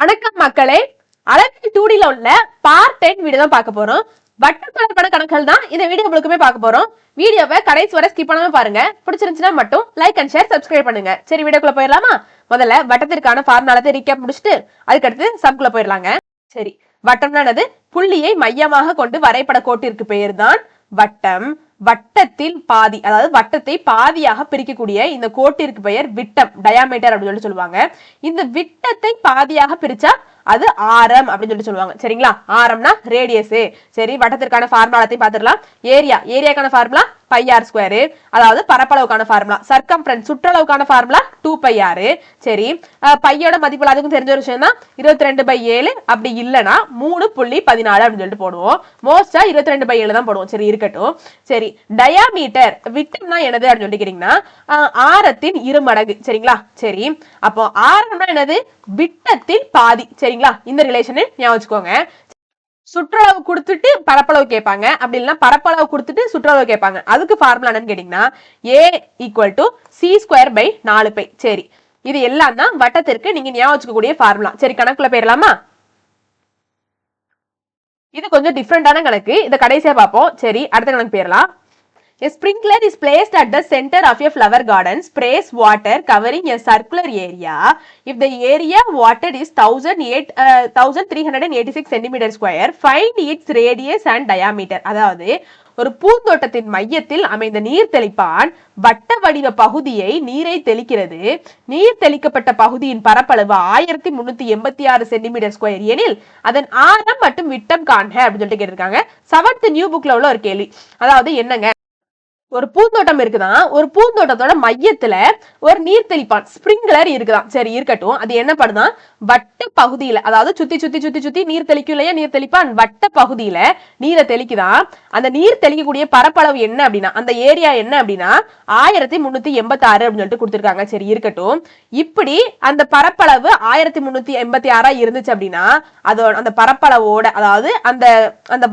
வணக்கம் மக்களே, அளவில் 2Dல உள்ள பார்ட் 10 வீடியோ தான் பார்க்க போறோம். வட்டத்தொடர்பான கணக்குகள் தான் இந்த வீடியோ முழுக்கமே பார்க்க போறோம். வீடியோவை கடைசி வரை ஸ்கிப் பண்ணாம பாருங்க. பிடிச்சிருந்துச்சுன்னா மட்டும் லைக் அண்ட் ஷேர் சப்ஸ்கிரைப் பண்ணுங்க. சரி, வீடியோக்குள்ள போயிடலாமா? முதல்ல வட்டத்திற்கான ஃபார்முலாவை ரீகேப் முடிச்சுட்டு அதுக்கடுத்து சம்குள்ள போயிடலாங்க. சரி, வட்டம்னா என்னது? புள்ளியை மையமாக கொண்டு வரைபட கோட்டிற்கு பெயர் தான் வட்டம். வட்டத்தில் பாதி, அதாவது வட்டத்தை பாதியாக பிரிக்கக்கூடிய இந்த கோட்டிற்கு பெயர் விட்டம், டயாமீட்டர் அப்படின்னு சொல்லுவாங்க. இந்த விட்டத்தை பாதியாக பிரிச்சா அது ஆரம் அப்படின்னு சொல்லுவாங்க. சரிங்களா? ஆரம்னா ரேடியஸ். சரி, வட்டத்திற்கான ஃபார்முலாத்தையும் பார்த்துடலாம். ஏரியாக்கான ஃபார்முலா πr², அதாவது பரப்பளவுக்கான ஃபார்முலா. சர்க்கம்ஃபரன்ஸ், சுற்றளவுக்கான ஃபார்முலா 2πr. சரி, பையோட மதிப்பு அதுக்கும் தெரிஞ்ச ஒரு விஷயம் தான். 22/7 அப்படி இல்லைன்னா 3.14 அப்படின்னு சொல்லிட்டு போடுவோம். மோஸ்டா 22/7 தான் போடுவோம். சரி, இருக்கட்டும். சரி, டயாமீட்டர் விட்டம்னா என்னது அப்படின்னு சொல்லிக்கிறீங்கன்னா ஆரத்தின் இருமடங்கு. சரிங்களா? சரி, அப்போ ஆரம்னா என்னது? விட்டத்தின் பாதி. சரிங்களா? இந்த ரிலேஷனை ஞாபகம் வச்சுக்கோங்க. சுற்றளவு கொடுத்துட்டு பரப்பளவு கேட்பாங்க, அப்படி இல்லைன்னா பரப்பளவு கொடுத்துட்டு சுற்றளவு கேட்பாங்க. அதுக்கு ஃபார்முலா என்னன்னு கேட்டீங்கன்னா A = c²/4π. சரி, இது எல்லாம் தான் வட்டத்திற்கு நீங்க ஞாபகம் வச்சுக்கக்கூடிய ஃபார்முலா. சரி, கணக்குல போயிடலாமா? இது கொஞ்சம் டிஃப்ரெண்டான கணக்கு, இதை கடைசியா பார்ப்போம். சரி, அடுத்த கணக்கு போயிடலாம். A sprinkler is placed at the center of a flower garden, sprays water covering a circular area. If the area watered is 1386 cm², find its radius and diameter. அதாவது ஒரு பூந்தோட்டத்தின் மையத்தில் அமைந்த நீர் தெளிப்பான் வட்ட வடிவ பகுதியை நீரை தெளிக்கிறது. நீர் தெளிக்கப்பட்ட பகுதியின் பரப்பளவு 1386 cm² எனில் அதன் ஆரம் மற்றும் விட்டம் காண்க அப்படின்னு சொல்லிட்டு கேட்டிருக்காங்க. 7th நியூ புக்ல உள்ள ஒரு கேள்வி. அதாவது என்னங்க, ஒரு பூந்தோட்டம் இருக்குதான், ஒரு பூந்தோட்டத்தோட மையத்துல ஒரு நீர் தெளிப்பான் ஸ்பிரிங்க்லர் இருக்குதான். சரி, இருக்கட்டும். அது என்ன பண்ணுதான்? வட்ட பகுதியில, அதாவது சுத்தி சுத்தி சுத்தி சுத்தி நீர் தெளிக்கும் இல்லையா, நீர் தெளிப்பான் வட்ட பகுதியில நீரை தெளிக்குதான். அந்த நீர் தெளிக்கக்கூடிய பரப்பளவு என்ன அப்படின்னா, அந்த ஏரியா என்ன அப்படின்னா 1386 அப்படின்னு சொல்லிட்டு கொடுத்துருக்காங்க. சரி, இருக்கட்டும். இப்படி அந்த பரப்பளவு 1386 இருந்துச்சு அப்படின்னா அதோட அந்த பரப்பளவோட, அதாவது அந்த அந்த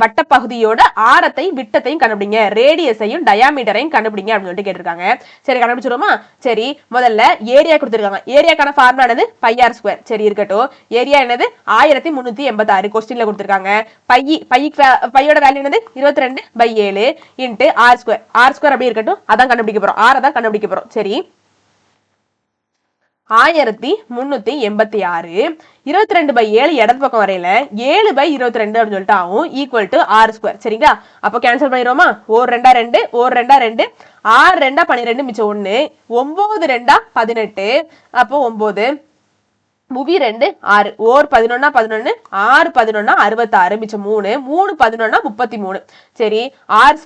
வட்ட பகுதியோட ஆரத்தையும் விட்டத்தையும் கண்டுபிடிங்க, ரேடியஸையும் டயாமீட்டரையும் கண்டுபிடிங்க அப்படின்னு சொல்லிட்டு கேட்டிருக்காங்க. சரி, கண்டுபிடிச்சிருமா? சரி, முதல்ல ஏரியா கொடுத்திருக்காங்க. ஏரியாக்கான ஃபார்முலா என்னது? πr². சரி, இருக்கட்டும். ஏரியா என்னது? 1386 क्वेश्चनல கொடுத்திருக்காங்க. பையோட வேல்யூ என்னது? 22/7 × r². r² அப்படியே இருக்கட்டும். அதான் கண்டுபிடிக்க போறோம். r தான் கண்டுபிடிக்க போறோம். சரி, 1386 22/7 இடது பக்கம் வரையில 7/22 அப்படின்னு சொல்லிட்டு ஆகும், = r². சரிங்களா? அப்போ கேன்சல் பண்ணிடுவோமா? 1 2 2 1 2 2 6 2 12 மிச்சம் 1 9 2 18. அப்போ 9 3 2 6 1 11 11 6 11 66 மிச்சம் 3 3 11 33. சரி, r² =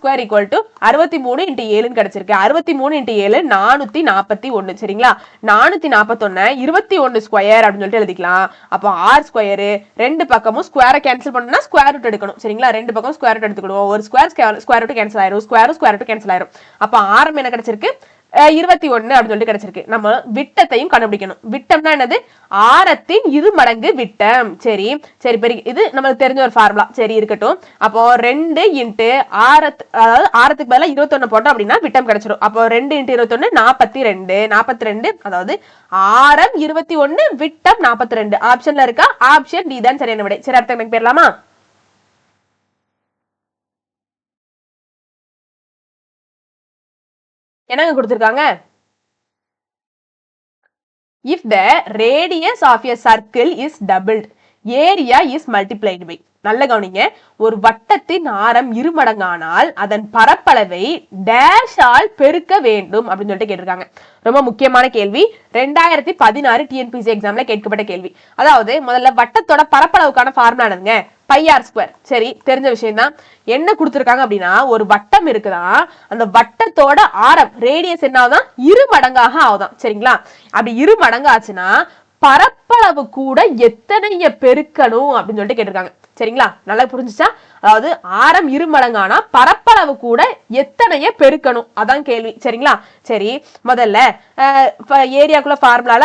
63 × 7 கிடைச்சிருக்கு. 63 × 7 441. சரிங்களா? 441 21² அப்படின்னு சொல்லிட்டு எழுதிக்கலாம். அப்போ r² ரெண்டு பக்கமும் ஸ்கொயரை கேன்சல் பண்ணா ஸ்கொயர் ரூட் எடுக்கணும். சரிங்களா? ரெண்டு பக்கம் ஸ்கொயர் ரூட் எடுத்துக்கிடுவோம். ஒரு ஸ்கொயர் ரூட் கேன்சல் ஆயிரும், ஸ்கொயர் ரூட் கேன்சல் ஆயிரும். அப்போ ஆரம் என்ன கிடைச்சிருக்கு? 21 அப்படின்னு சொல்லிட்டு கிடைச்சிருக்கு. நம்ம விட்டத்தையும் கண்டுபிடிக்கணும். விட்டம்னா என்னது? ஆரத்தின் இருமடங்கு விட்டம். சரி சரி, பெரிய இது நமக்கு தெரிஞ்ச ஒரு ஃபார்முலா. சரி, இருக்கட்டும். அப்போ 2 × அதாவது ஆரத்துக்கு பதிலா 21 போட்டோம் அப்படின்னா விட்டம் கிடைச்சிடும். அப்போ 2 × 21 42. அதாவது ஆரம் 21, விட்டம் 42. ஆப்ஷன்ல இருக்கா? ஆப்ஷன் டி தான் சரியான விடை. சரி, அடுத்த எனக்கு போயிடலாமா? என்னங்க கொடுத்திருக்காங்க? If the radius of a circle is doubled, area is multiplied by. நல்ல கவனிங்க. ஒரு வட்டத்தின் ஆரம் இருமடங்கானால் அதன் பரப்பளவை டேஷ் ஆல் பெருக்க வேண்டும் அப்படின்னு சொல்லிட்டு கேட்டிருக்காங்க. ரொம்ப முக்கியமான கேள்வி. 2016 TNPSC எக்ஸாம்ல கேட்கப்பட்ட கேள்வி. அதாவது முதல்ல வட்டத்தோட பரப்பளவுக்கான ஃபார்முலா என்னதுங்க? πr². சரி, தெரிஞ்ச விஷயம் தான். என்ன கொடுத்திருக்காங்க அப்படின்னா ஒரு வட்டம் இருக்குதான், அந்த வட்டத்தோட ஆரம் ரேடியஸ் என்ன ஆகுதான்? இருமடங்காக ஆகுதான். சரிங்களா? அப்படி இருமடங்கு ஆச்சுன்னா பரப்பளவு கூட எத்தனைய பெருக்கணும் அப்படின்னு சொல்லிட்டு கேட்டிருக்காங்க. சரிங்களா? நல்லா புரிஞ்சுச்சா? அதாவது ஆரம் இருமடங்கானா பரப்பளவு கூட எத்தனைய பெருக்கணும், அதான் கேள்வி. சரிங்களா? சரி, முதல்ல ஏரியாக்குள்ள ஃபார்முலால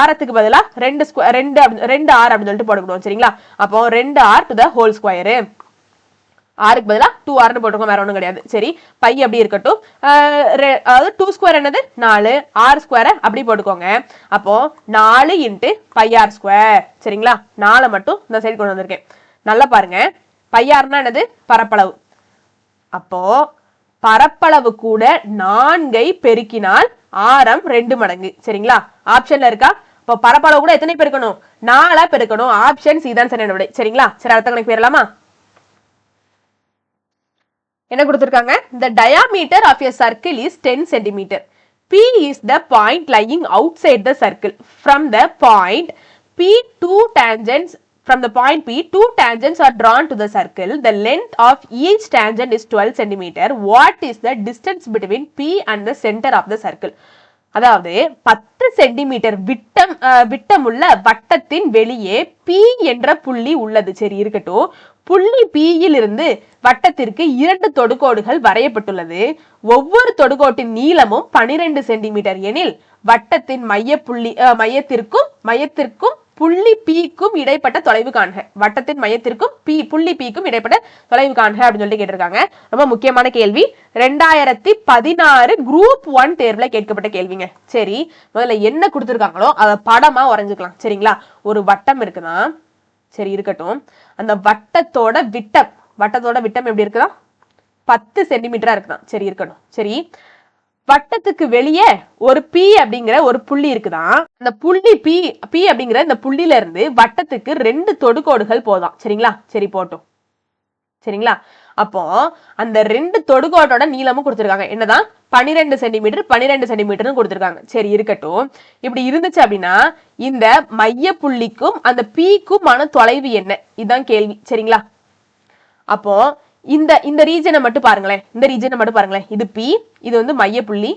ஆரத்துக்கு பதிலா 2r அப்படின்னு சொல்லிட்டு போடுவோம். சரிங்களா? அப்போ 2r⁴. ஆறுக்கு பதிலா 2r போட்டுக்கோங்க, வேற ஒண்ணும் கிடையாது. சரி, பை அப்படி இருக்கட்டும். அதாவது 2 ஸ்கொயர் என்னது 4, r ஸ்கொயர் அப்படி போட்டுக்கோங்க. அப்போ 4 இன்ட்டு பை r ஸ்கொயர். சரிங்களா, 4 மட்டும் இந்த சைடு கொண்டு வந்திருக்கேன். நல்லா பாருங்க, பை rனா என்னது பரப்பளவு. அப்போ பரப்பளவு கூட 4ஐ பெருக்கினால் ஆரம் 2 மடங்கு. சரிங்களா, ஆப்ஷன்ல இருக்கா? இப்போ பரப்பளவு கூட எத்தனை பெருக்கணும்? 4 பெருக்கணும். ஆப்ஷன் சி தான் சரியான விடை. சரிங்களா, சரி அடுத்த கணக்கு போயிடலாமா? என்ன கொடுத்திருக்காங்க? The diameter of a circle is 10 cm. P is the point lying outside the circle. From the point P, two tangents are drawn to the circle. The length of each tangent is 12 cm. What is the distance between P and the center of the circle? அதாவது 10 centimetre விட்டமுள்ள வட்டத்தின் வெளியே P என்ற புள்ளி உள்ளது. சரி இருக்கட்டும். புள்ளி P இலிருந்து வட்டத்திற்கு 2 தொடுகோடுகள் வரையப்பட்டுள்ளது. ஒவ்வொரு தொடுகோட்டின் நீளமும் 12 சென்டிமீட்டர் எனில் வட்டத்தின் மையத்திற்கும் புள்ளி Pக்கும் இடைப்பட்ட தொலைவு காண்க. வட்டத்தின் மையத்திற்கும் புள்ளி Pக்கும் இடைப்பட்ட தொலைவு காண்க அப்படின்னு சொல்லி கேட்டிருக்காங்க. ரொம்ப முக்கியமான கேள்வி. 2016 குரூப் 1 தேர்வுல கேட்கப்பட்ட கேள்விங்க. சரி, முதல்ல என்ன கொடுத்திருக்காங்களோ அதை படமா வரைஞ்சுக்கலாம். சரிங்களா, ஒரு வட்டம் இருக்குதான். சரி இருக்கட்டும். அந்த வட்டத்தோட விட்டம் எப்படி இருக்குதா? 10 சென்டிமீட்டரா இருக்குதான். சரி இருக்கட்டும். சரி, வட்டத்துக்கு வெளியே ஒரு P அப்படிங்கிற ஒரு புள்ளி இருக்குதான். அந்த புள்ளி P அப்படிங்கிற இந்த புள்ளியில இருந்து வட்டத்துக்கு 2 தொடுகோடுகள் போதாம். சரிங்களா, சரி போட்டும். சரிங்களா, அப்போ அந்த 2 தொடுகோட்டோட நீளமும் கொடுத்திருக்காங்க. என்னதான் 12 சென்டிமீட்டர் கொடுத்திருக்காங்க. சரி இருக்கட்டும். இப்படி இருந்துச்சு அப்படின்னா இந்த மைய புள்ளிக்கும் அந்த Pக்குமான தொலைவு என்ன? இதுதான் கேள்வி. சரிங்களா, அப்போ இந்த ரீஜனை மட்டும் பாருங்களேன். இது P, இது வந்து மைய புள்ளி,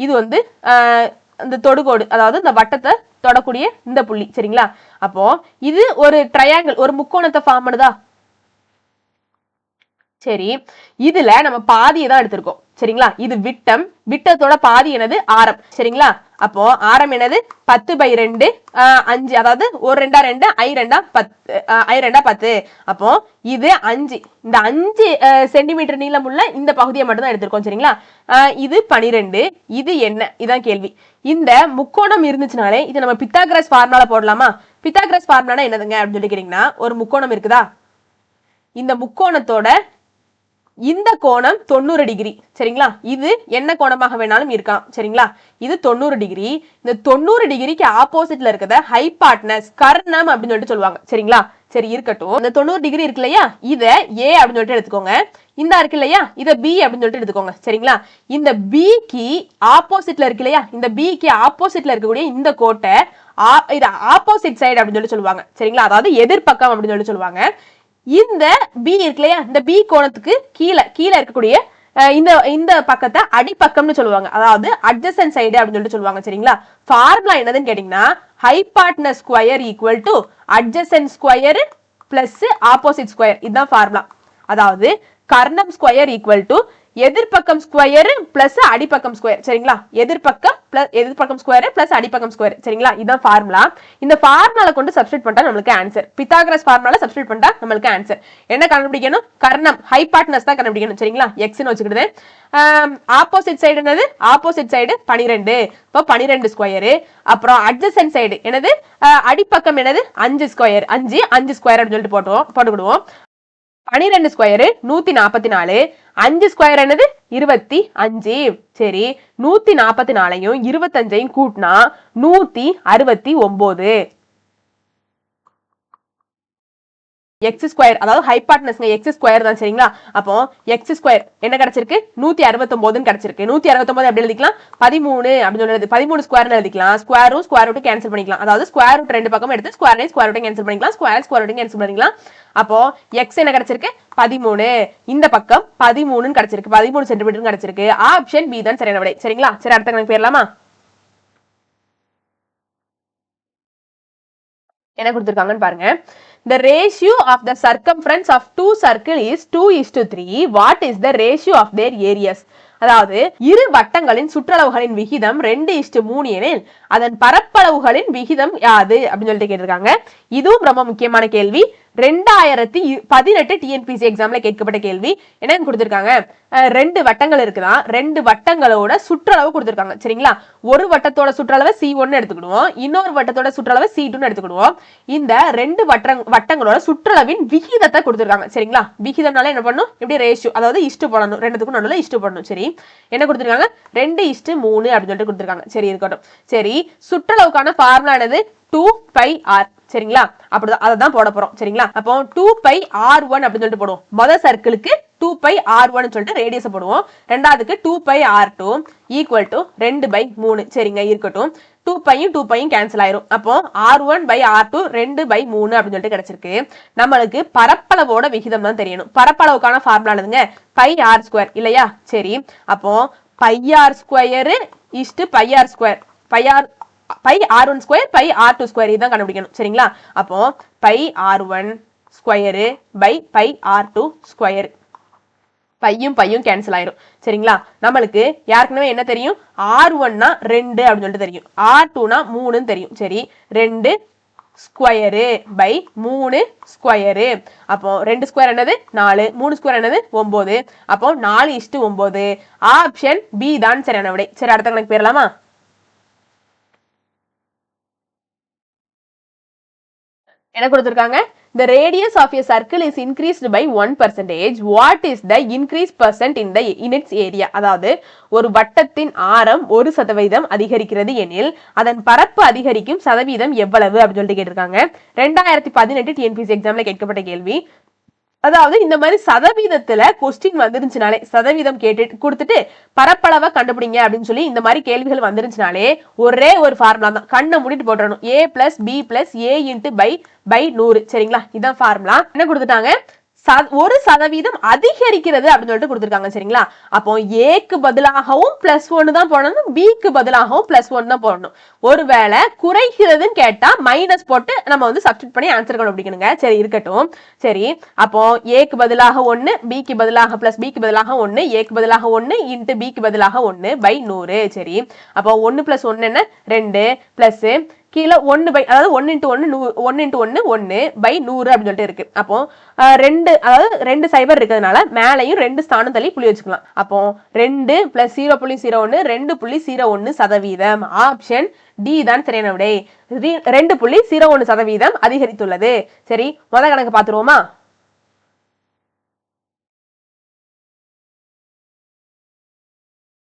இது வந்து இந்த தொடுகோடு, அதாவது இந்த வட்டத்தை தொடக்கூடிய இந்த புள்ளி. சரிங்களா, அப்போ இது ஒரு ட்ரையாங்கிள், ஒரு முக்கோணத்தை ஃபார்ம் பண்ணுதா? சரி, இதுல நம்ம பாதியை தான் எடுத்திருக்கோம். சரிங்களா, இது விட்டத்தோட பாதி என்னது ஆரம். சரிங்களா, அப்போ ஆரம் என்னது 10/2 5, அதாவது 1 2 2 I 2 10. அப்போ இது 5, இந்த 5 சென்டிமீட்டர் நீளம் உள்ள இந்த பகுதியை மட்டும் தான் எடுத்திருக்கோம். சரிங்களா, இது 12. இது என்ன? இதான் கேள்வி. இந்த முக்கோணம் இருந்துச்சுனாலே இது நம்ம பித்தாகரஸ் ஃபார்முலால போடலாமா? பித்தாகரஸ் ஃபார்முலா என்னதுங்க அப்படின்னு சொல்லி கேட்டீங்கன்னா, ஒரு முக்கோணம் இருக்குதா? இந்த முக்கோணத்தோட இந்த கோணம் 90 டிகிரி. சரிங்களா, இது என்ன கோணமாக வேணாலும் இருக்கலாம். சரிங்களா, இது 90 டிகிரி. இந்த 90 டிகிரிக்கு ஆப்போசிட்ல இருக்கிறத ஹைபாட்னஸ், கர்ணம் அப்படின்னு சொல்லிட்டு சொல்லுவாங்க. சரிங்களா, சரி இருக்கட்டும். இந்த 90 டிகிரி இருக்கு இல்லையா, இத A அப்படின்னு சொல்லிட்டு எடுத்துக்கோங்க. இந்த இருக்கு இல்லையா, இத B அப்படின்னு சொல்லிட்டு எடுத்துக்கோங்க. சரிங்களா, இந்த Bக்கு ஆப்போசிட்ல இருக்கு இல்லையா, இந்த Bக்கு ஆப்போசிட்ல இருக்கக்கூடிய இந்த கோட்டை இது ஆப்போசிட் சைடு அப்படின்னு சொல்லி சொல்லுவாங்க. சரிங்களா, அதாவது எதிர்பக்கம் அப்படின்னு சொல்லி சொல்லுவாங்க. இந்த B இருக்கு இல்லையா, இந்த B கோணத்துக்கு கீழே இருக்கக்கூடிய இந்த பக்கத்தை அடிப்பக்கம்னு சொல்லுவாங்க. அதாவது அட்ஜசன்ட் சைடு அப்படின்னு சொல்லிட்டு சொல்லுவாங்க. சரிங்களா, ஃபார்முலா என்னதுன்னு கேட்டீங்கன்னா, hypotenuse square equal to adjacent square plus opposite square. இதுதான் ஃபார்முலா. அதாவது கர்ணம் ஸ்கொயர் ஈக்குவல் டு எதிர்பக்கம் ஸ்கொயர் பிளஸ் அடிப்பக்கம் ஸ்கொயர். சரிங்களா, எதிர்பக்கம் ஸ்கொயர் பிளஸ் அடிப்பக்கம் ஸ்கொயர். சரிங்களா, இதுதான் ஃபார்முலா. இந்த ஃபார்முலால கொண்டு சப்ஸ்டிட் பண்ணா நம்மளுக்கு ஆன்சர். பித்தாகரஸ் ஃபார்முலால சப்ஸ்டிட் பண்ணா நம்மளுக்கு ஆன்சர். என்ன கண்டுபிடிக்கணும்? கர்ணம், ஹைபாட்னஸ் தான் கண்டுபிடிக்கணும். சரிங்களா, x ன்னு வச்சுக்கிட்டு ஆப்போசிட் சைடு என்னது? Opposite side 12. இப்போ 12 ஸ்கொயர். அப்புறம் அட்ஜசன்ட் சைடு என்னது? அடிப்பக்கம் என்னது? 5 ஸ்கொயர். 5 ஸ்கொயர் அப்படின்னு சொல்லிட்டு போட்டுக்கிடுவோம். 12 ஸ்கொயர் 144. 5 ஸ்கொயர் என்னது? 25. சரி, 144ஐயும் 25ஐயும் கூட்டினா 169. x ஸ்கொயர், அதாவது ஹைபாட்னஸ் x ஸ்கொயர் தான். சரிங்களா, அப்போ x ஸ்கொயர் என்ன கிடைச்சிருக்கு? 169 கிடைச்சிருக்கு. 169 எப்படி எழுதிக்கலாம்? 13 அப்படின்னு சொல்லி 13 ஸ்கொயர் எழுதிக்கலாம். ஸ்கொயர் ரூட் கேன்சல் பண்ணிக்கலாம். அதாவது ஸ்கொயர் ரூட் ரெண்டு பக்கம் எடுத்து ஸ்கொயர் ரூட் கேன்சல் பண்ணிக்கலாம். ஸ்கொயர் ரூட் கேன்சல் பண்ணிக்கலாம். அப்போ x என்ன கிடைச்சிருக்கு? 13. இந்த பக்கம் 13 கிடைச்சிருக்கு. 13 சென்டிமீட்டர் கிடைச்சிருக்கு. ஆப்ஷன் பி தான் சரியான விடை. சரிங்களா, சரி அடுத்த கணக்கு போயிடலாமா? என்ன கொடுத்திருக்காங்கன்னு பாருங்க. The ratio of the circumference of two circles is 2:3. What is the ratio of their areas? அதாவது இரு வட்டங்களின் சுற்றளவுகளின் விகிதம் 2:3 எனில் அதன் பரப்பளவுகளின் விகிதம் யாது அப்படின்னு சொல்லிட்டு கேட்டிருக்காங்க. இதுவும் ரொம்ப முக்கியமான கேள்வி. 2018 டிஎன்பிசி எக்ஸாம்ல கேட்கப்பட்ட கேள்வி என்னன்னு கொடுத்திருக்காங்க. 2 வட்டங்கள் இருக்குதான், 2 வட்டங்களோட சுற்றளவு கொடுத்திருக்காங்க. சரிங்களா, ஒரு வட்டத்தோட சுற்றளவு C1 எடுத்துக்கிடுவோம், இன்னொரு வட்டத்தோட சுற்றளவு C2 எடுத்துக்கிடுவோம். இந்த 2 வட்டங்களோட சுற்றளவின் விகிதத்தை கொடுத்திருக்காங்க. சரிங்களா, விகிதம்னால என்ன பண்ணும், இப்படி ரேஷியோ, அதாவது இஷ்டு போடணும், ரெண்டுத்துக்கும் நடுவில் இஷ்டு போடணும். சரி, என்ன கொடுத்திருக்காங்க, 2:3 அப்படின்னு சொல்லிட்டு கொடுத்திருக்காங்க. சரி, இருக்கட்டும். சரி, சுற்றளவுக்கான ஃபார்முலா என்னது, 2πr. சரிங்களா, அப்படிதான் அதான் போட போறோம். சரிங்களா, அப்போ 2πr1 அப்படின்னு சொல்லிட்டு போடுவோம். முதல் சர்க்கிளுக்கு 2πr1 சொல்லிட்டு ரேடியஸ் போடுவோம். ரெண்டாவதுக்கு 2πr2 ஈக்குவல் டு 2/3. சரிங்க, இருக்கட்டும். 2πயும் 2πயும் கேன்சல் ஆயிரும். அப்போ r1/r2 2/3 அப்படின்னு சொல்லிட்டு கிடைச்சிருக்கு. நம்மளுக்கு பரப்பளவோட விகிதம் தான் தெரியணும். பரப்பளவுக்கான ஃபார்முலா என்னதுங்க, πr² இல்லையா. சரி, அப்போ πr² is to πr², πr1² πr2² இதான் கண்டுபிடிக்கணும். சரிங்களா, அப்போ πr1² πr2², பையும் கேன்சல் ஆயிரும். சரிங்களா, நம்மளுக்கு யாருக்குமே என்ன தெரியும், r1னா 2 அப்படின்னு சொல்லிட்டு தெரியும், r2னா 3ன்னு தெரியும். சரி, 2² by 3². அப்போ 2² என்னது 4, 3² என்னது 9. அப்போ 4:9. ஆப்ஷன் பி தான் சரியான விடை. சரி, அடுத்த கணக்கு போயிடலாமா. என்ன கொடுத்திருக்காங்க, the radius of a circle is increased by 1%. what is the increase percent in its area? அதாவது ஒரு வட்டத்தின் ஆரம் 1% அதிகரிக்கிறது எனில் அதன் பரப்பு அதிகரிக்கும் சதவீதம் எவ்வளவு அப்படின்னு சொல்லிட்டு கேட்டிருக்காங்க. 2018 டிஎன்பிசி எக்ஸாம்ல கேட்கப்பட்ட கேள்வி. அதாவது இந்த மாதிரி சதவீதத்துல கொஸ்டின் வந்துருச்சுனாலே, சதவீதம் கேட்டு கொடுத்துட்டு பரப்பளவை கண்டுபிடிங்க அப்படின்னு சொல்லி இந்த மாதிரி கேள்விகள் வந்துருச்சுனாலே ஒரே ஒரு ஃபார்முலா தான், கண்ணை மூடிட்டு போட்டுறணும், a+b+a × by 100. சரிங்களா, இதான் ஃபார்முலா. என்ன கொடுத்துட்டாங்க, 1% அதிகரிக்கிறது அப்படின்னு சொல்லிட்டு கொடுத்திருக்காங்க. சரிங்களா, அப்போ ஏக்கு பதிலாகவும் +1 தான் போடணும், பிக்கு பதிலாகவும் +1 தான் போடணும். ஒருவேளை குறைகிறதுன்னு கேட்டா மைனஸ் போட்டு நம்ம வந்து சப்ஸ்டிட் பண்ணி ஆன்சர் கண்டுபிடிக்கணுங்க. சரி, இருக்கட்டும். சரி, அப்போ ஏக்கு பதிலாக 1, பிக்கு பதிலாக பிக்கு பதிலாக 1, ஏக்கு பதிலாக 1 × பிக்கு பதிலாக 1/100. சரி, அப்போ 1 + 1 என்ன 2 பிளஸ் கீழே 1 அதாவது 1 × 1 1/100 அப்படின்னு சொல்லிட்டு இருக்கு. அப்போ 2 அதாவது 2 சைபர் இருக்கிறதுனால மேலையும் 2 ஸ்தானம் தள்ளி புள்ளி வச்சுக்கலாம். அப்போ 2 + 0.01 2.01%. ஆப்ஷன் டி தான் சரியான விடை. 2.01% அதிகரித்துள்ளது. சரி, முதல் கணக்கு பார்த்துருவோமா.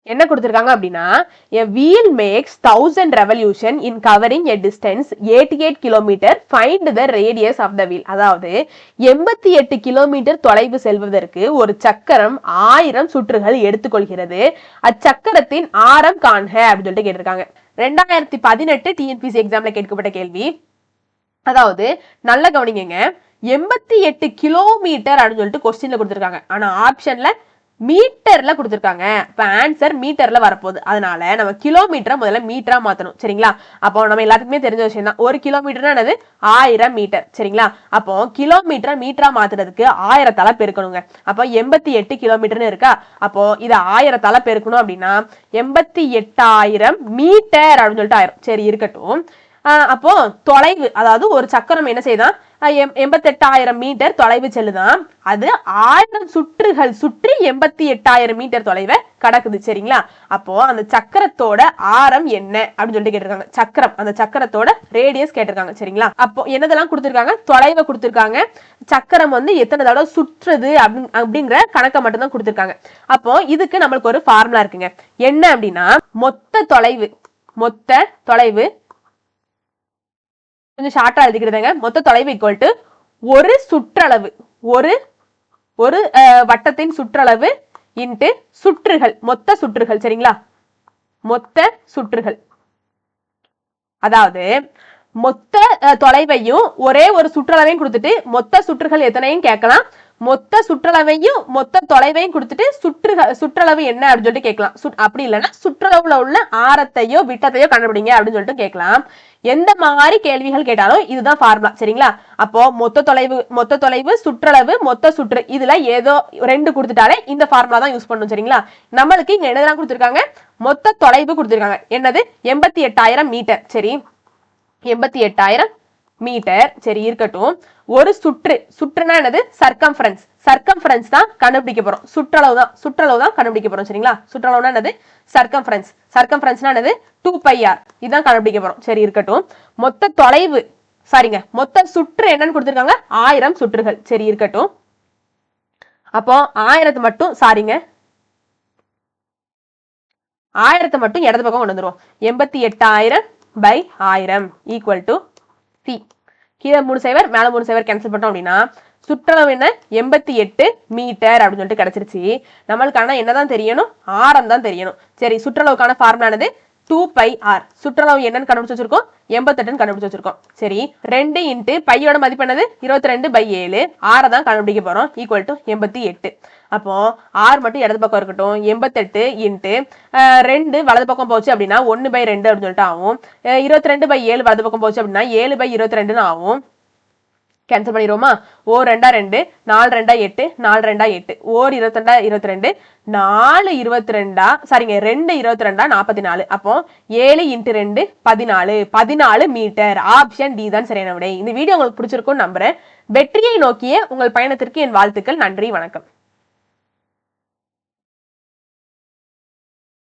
என்ன கொடுத்திருக்காங்க அப்படின்னா, a wheel makes 1000 revolution in covering a distance 88 km. find the radius of the wheel. அதாவது 88 கிலோமீட்டர் தொலைவு செல்வதற்கு ஒரு சக்கரம் 1000 சுற்றுகள் எடுத்துக்கொள்கிறது. அச்சக்கரத்தின் ஆரம் காண்க அப்படின்னு சொல்லிட்டு கேட்டிருக்காங்க. 2018 டிஎன்பிசி எக்ஸாம்ல கேட்கப்பட்ட கேள்வி. அதாவது நல்ல கவனிங்க, 88 கிலோமீட்டர் அப்படின்னு சொல்லிட்டு கொஸ்டின்ல கொடுத்திருக்காங்க. ஆனா ஆப்ஷன்ல மீட்டர்ல கொடுத்திருக்காங்க. இப்ப ஆன்சர் மீட்டர்ல வரப்போகுது. அதனால நம்ம கிலோமீட்டரை முதல்ல மீட்டரா மாத்தணும். சரிங்களா, அப்போ நம்ம எல்லாத்துக்குமே தெரிஞ்ச விஷயம் தான், ஒரு கிலோமீட்டர்னா என்னது 1000 மீட்டர். சரிங்களா, அப்போ கிலோமீட்டரை மீட்டரா மாத்துறதுக்கு 1000ஆல பெருக்கணுங்க. அப்போ 88 கிலோமீட்டர்னு இருக்கா, அப்போ இதை 1000ஆல பெருக்கணும் அப்படின்னா 88,000 மீட்டர் அப்படின்னு சொல்லிட்டு ஆயிரும். சரி, இருக்கட்டும். அப்போ தொலைவு, அதாவது ஒரு சக்கரம் என்ன செய்தான், 88,000 மீட்டர் தொலைவு செல்லுதான். அது 1000 சுற்றுகள் சுற்றி 88,000 மீட்டர் தொலைவை கடக்குது. சரிங்களா, அப்போ அந்த சக்கரத்தோட ஆரம் என்ன அப்படின்னு சொல்லிட்டு கேட்டிருக்காங்க. சக்கரம், அந்த சக்கரத்தோட ரேடியஸ் கேட்டிருக்காங்க. சரிங்களா, அப்போ என்னதெல்லாம் கொடுத்திருக்காங்க, தொலைவை கொடுத்திருக்காங்க, சக்கரம் வந்து எத்தனை தடவை சுற்றுது அப்படிங்கிற கணக்கை மட்டும் தான் கொடுத்திருக்காங்க. அப்போ இதுக்கு நம்மளுக்கு ஒரு ஃபார்முலா இருக்குங்க. என்ன அப்படின்னா, மொத்த தொலைவு கொஞ்சம் ஷார்ட்டா எழுதிக்கிறதுங்க. மொத்த தொலைவு ஈக்குவல் டு ஒரு சுற்றளவு, ஒரு வட்டத்தின் சுற்றளவு இன்ட்டு சுற்றுகள், மொத்த சுற்றுகள். சரிங்களா, மொத்த சுற்றுகள். அதாவது மொத்த தொலைவையும் ஒரே ஒரு சுற்றளவையும் கொடுத்துட்டு மொத்த சுற்றுகள் எத்தனையும் கேட்கலாம். மொத்த சுற்றளவையும் மொத்த தொலைவையும் கொடுத்துட்டு சுற்றளவு என்ன அப்படின்னு சொல்லிட்டு கேட்கலாம். அப்படி இல்லைன்னா சுற்றளவுல உள்ள ஆரத்தையோ விட்டத்தையோ கண்டுபிடிங்க அப்படின்னு சொல்லிட்டு கேட்கலாம். எந்த மாதிரி கேள்விகள் கேட்டாலும் இதுதான் ஃபார்முலா. சரிங்களா, அப்போ மொத்த தொலைவு சுற்றளவு மொத்த சுற்று, இதுல ஏதோ 2 கொடுத்துட்டாலே இந்த ஃபார்முலா தான் யூஸ் பண்ணணும். சரிங்களா, நம்மளுக்கு இங்க என்னதெல்லாம் கொடுத்திருக்காங்க, மொத்த தொலைவு கொடுத்திருக்காங்க. என்னது 88,000 மீட்டர். சரி, 88,000 மீட்டர். சரி இருக்கட்டும். ஒரு சுற்றுனா என்னது? சர்க்கம்ஃபரன்ஸ். சர்க்கம்ஃபரன்ஸ் தான் கண்டுபிடிக்க போறோம். சுற்றளவு தான் கண்டுபிடிக்க போறோம். சரிங்களா? சுற்றளவுனா என்னது? சர்க்கம்ஃபரன்ஸ். சர்க்கம்ஃபரன்ஸ்னா என்னது? 2πr. இதான் கண்டுபிடிக்க போறோம். சரி இருக்கட்டும். மொத்த தொலைவு மொத்த சுற்று என்னன்னு கொடுத்திருக்காங்க? 1000 சுற்றுகள். சரி இருக்கட்டும். அப்போ 1000 மட்டும் 1000 மட்டும் இடது பக்கம் கொண்டு வந்துருவோம். 88,000/1000 ஈக்குவல் டு சி. கீழே 3 0 மேல 3 0 கேன்சல் பண்ணோம் அப்படின்னா சுற்றளவு என்ன? 88 மீட்டர் அப்படின்னு சொல்லிட்டு கிடைச்சிருச்சு. நம்மளுக்கான என்னதான் தெரியணும்? ஆரம் தான் தெரியணும். சரி சுற்றளவுக்கான ஃபார்முலா என்னது? 2πr. சுற்றளவு என்னன்னு கண்டுபிடிச்சு வச்சிருக்கோம்? 88 கண்டுபிடிச்சு வச்சிருக்கோம். சரி 2 இன்ட்டு பையோட மதிப்பு என்னது? 22/7. ஆரை தான் கண்டுபிடிக்க போறோம். Equal to 88. அப்போ ஆர் மட்டும் இடது பக்கம் இருக்கட்டும். 88 இன்ட்டு 2 வலது பக்கம் போச்சு அப்படின்னா 1/2 அப்படின்னு சொல்லிட்டு ஆகும். 22/7 வலது பக்கம் போச்சு அப்படின்னா 7/22 ஆகும். கேன்சல் பண்ணிடுவோமா? ஓர் 2 2, 4 2 8, 4 2 8, ஓர் 22 22, 4 22 2 22 44. அப்போ 7 இன்ட்டு 2 14 மீட்டர். ஆப்ஷன் டி தான் சரியான விடை. இந்த வீடியோ உங்களுக்கு பிடிச்சிருக்கும்னு நம்புறேன். வெற்றியை நோக்கிய உங்கள் பயணத்திற்கு என் வாழ்த்துக்கள். நன்றி, வணக்கம்.